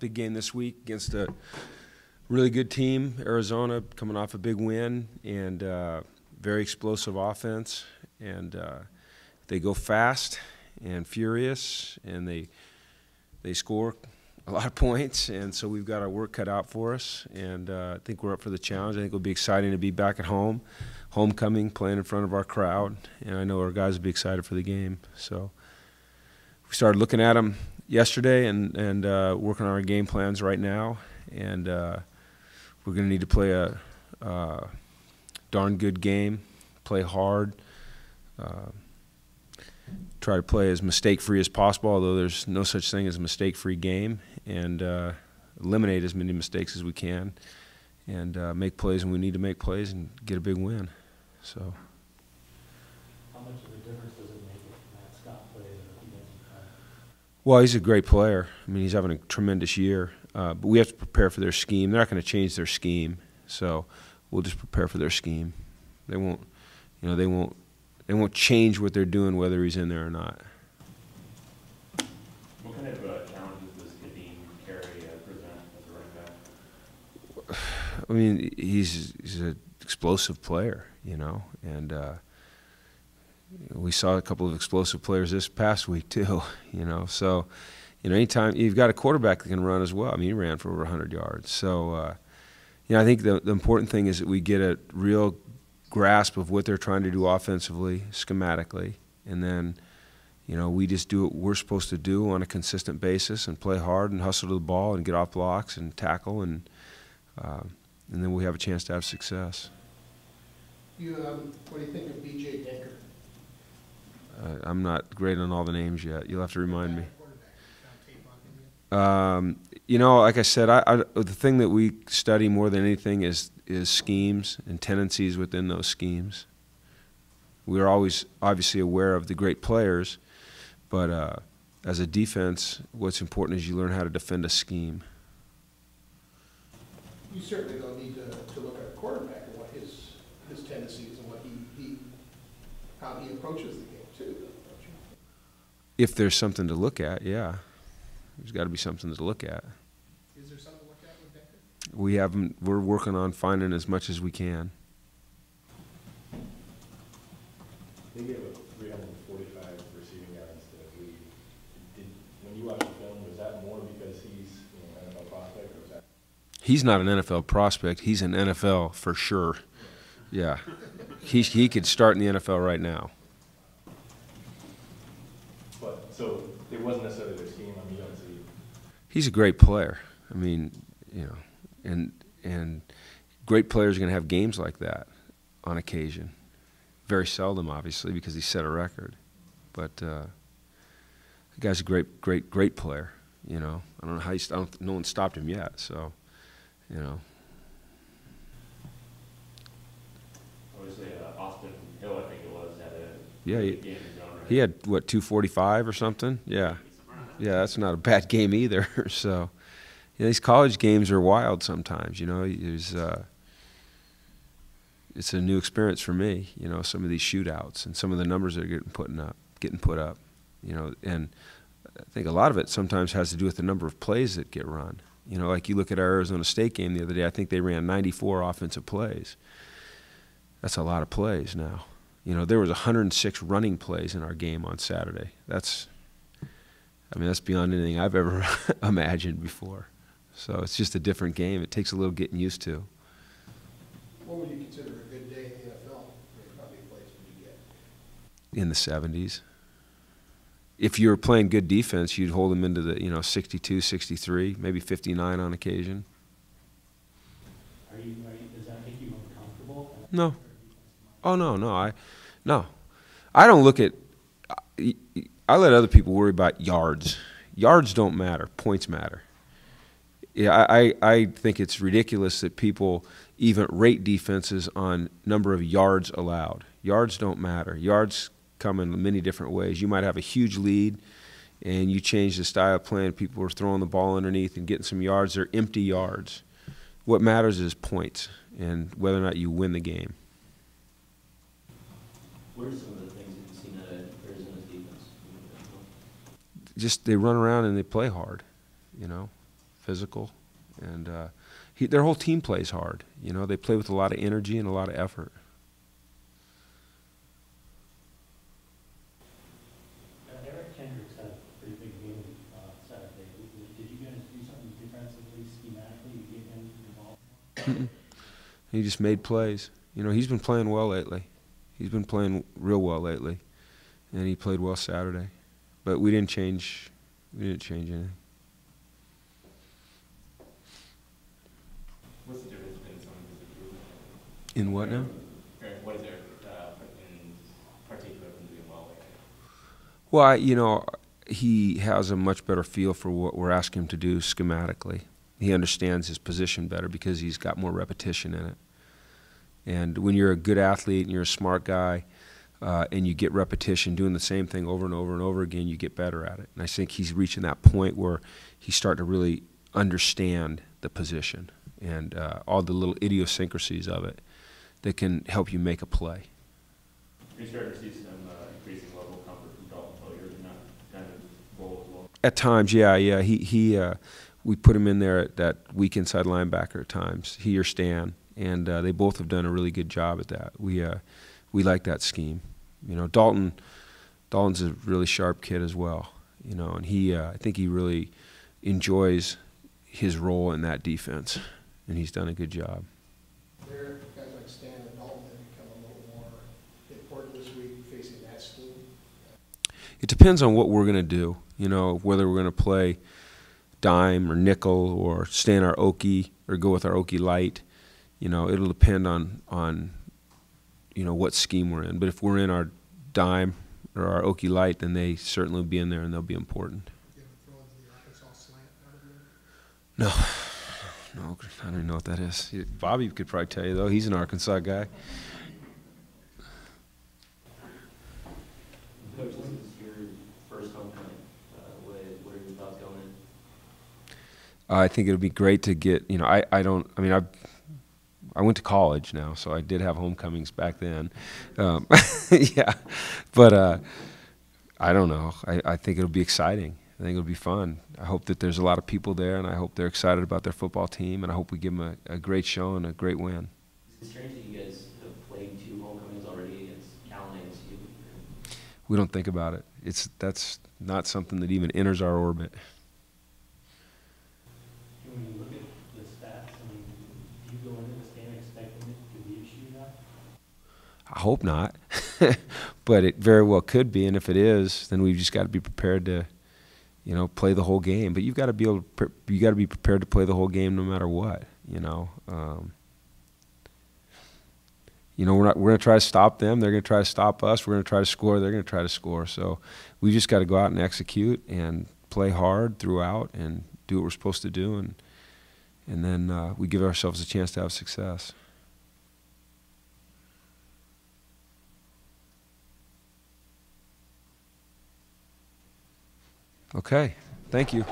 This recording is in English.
big game this week against a really good team, Arizona, coming off a big win, and very explosive offense. And they go fast and furious, and they score a lot of points, and so we've got our work cut out for us, and I think we're up for the challenge. I think it'll be exciting to be back at home, homecoming, playing in front of our crowd, and I know our guys will be excited for the game. So we started looking at them yesterday and working on our game plans right now, and we're going to need to play a darn good game, play hard, try to play as mistake-free as possible, although there's no such thing as a mistake-free game, and eliminate as many mistakes as we can, and make plays when we need to make plays and get a big win. So. How much of a difference does it make if Matt Scott plays or if he doesn't play? Well, he's a great player. I mean, he's having a tremendous year, but we have to prepare for their scheme. They're not going to change their scheme, so we'll just prepare for their scheme. They won't, you know, they won't change what they're doing whether he's in there or not. What kind of challenges does Kadeem carry present as a running back? I mean, he's an explosive player, you know, and we saw a couple of explosive players this past week too, you know. So, you know, anytime you've got a quarterback that can run as well. I mean, he ran for over 100 yards. So, you know, I think the important thing is that we get a real grasp of what they're trying to do offensively, schematically, and then, you know, we just do what we're supposed to do on a consistent basis and play hard and hustle to the ball and get off blocks and tackle, and then we have a chance to have success. What do you think of B.J. Denker? I'm not great on all the names yet. You'll have to remind me. You know, like I said, the thing that we study more than anything is schemes and tendencies within those schemes. We're always obviously aware of the great players, but as a defense, what's important is you learn how to defend a scheme. You certainly don't need to look at a quarterback and what his tendencies and what how he approaches the game too, don't you? If there's something to look at, yeah. There's got to be something to look at. Is there something to look at with Denker? We're working on finding as much as we can. They gave a 345 receiving yards to the lead. When you watch the film, was that more because he's an NFL prospect, or was that? He's not an NFL prospect. He's an NFL for sure. Yeah. He could start in the NFL right now. But so it wasn't necessarily their scheme. I mean, you don't see. He's a great player. I mean, you know, and great players are going to have games like that on occasion. Very seldom, obviously, because he set a record. But the guy's a great player. You know, I don't know how no one stopped him yet. So, you know. Obviously, Austin Hill, I think it was, had a Yeah, game in his own right. he had what, 245 or something. Yeah. Yeah, that's not a bad game either. So, yeah, these college games are wild sometimes. You know, it's a new experience for me. You know, some of these shootouts and some of the numbers that are getting put up. You know, and I think a lot of it sometimes has to do with the number of plays that get run. You know, like you look at our Arizona State game the other day. I think they ran 94 offensive plays. That's a lot of plays now. You know, there was 106 running plays in our game on Saturday. That's beyond anything I've ever imagined before. So it's just a different game. It takes a little getting used to. What would you consider a good day in the NFL? How many plays would you get? In the 70s. If you were playing good defense, you'd hold them into the 62, 63, maybe 59 on occasion. Does that make you uncomfortable? No. Oh, no. No. I don't look at – I let other people worry about yards. Yards don't matter. Points matter. Yeah, I think it's ridiculous that people even rate defenses on number of yards allowed. Yards don't matter. Yards come in many different ways. You might have a huge lead, and you change the style of playing. People are throwing the ball underneath and getting some yards. They're empty yards. What matters is points and whether or not you win the game. What are some of the things that you've seen out of Arizona's defense? Just they run around and they play hard, you know. physical, and their whole team plays hard. You know, they play with a lot of energy and a lot of effort. Eric Kendricks had a pretty big game Saturday. Did you guys do something defensively, schematically, to get him involved? He just made plays. You know, he's been playing well lately. He's been playing real well lately, and he played well Saturday. But we didn't change. We didn't change anything. What's the difference between some of his improvement? In what now? Or what is there in particular from doing well lately? Well, you know, he has a much better feel for what we're asking him to do schematically. He understands his position better because he's got more repetition in it. And when you're a good athlete and you're a smart guy and you get repetition doing the same thing over and over and over again, you get better at it. And I think he's reaching that point where he's starting to really understand the position and all the little idiosyncrasies of it that can help you make a play. Are you starting to see some increasing level of comfort from Dalton Hilliard in that kind of role as well? At times, yeah. We put him in there at that weak inside linebacker at times, he or Stan, and they both have done a really good job at that. We like that scheme. You know, Dalton's a really sharp kid as well. You know, and I think he really enjoys his role in that defense, and he's done a good job. There, guys like Stan and Dalton have become a little more important this week facing that scheme. It depends on what we're going to do. You know, whether we're going to play dime or nickel or stay in our Okie or go with our Okie light. You know, it'll depend on you know, what scheme we're in. But if we're in our dime or our Okie light, then they certainly will be in there and they'll be important. You ever throw into the Arkansas slant out of there? No, I don't even know what that is. Bobby could probably tell you, though. He's an Arkansas guy. Coach, this is your first homecoming. What are your thoughts going in? I think it would be great to get, you know, I went to college now, so I did have homecomings back then. Yeah, but I don't know. I think it'll be exciting. I think it'll be fun. I hope that there's a lot of people there, and I hope they're excited about their football team, and I hope we give them a great show and a great win. It's strange that you guys have played 2 homecomings already against Cal and ASU. We don't think about it. That's not something that even enters our orbit. When you look at the stats, I mean, do you go into this game expecting it to be a shootout? I hope not, but it very well could be, and if it is, then we've just got to be prepared to, you know, play the whole game. But you've got to be able to, you got to be prepared to play the whole game no matter what. You know, we're going to try to stop them. They're going to try to stop us. We're going to try to score. They're going to try to score. So we just got to go out and execute and play hard throughout and do what we're supposed to do, and then we give ourselves a chance to have success. Okay, thank you.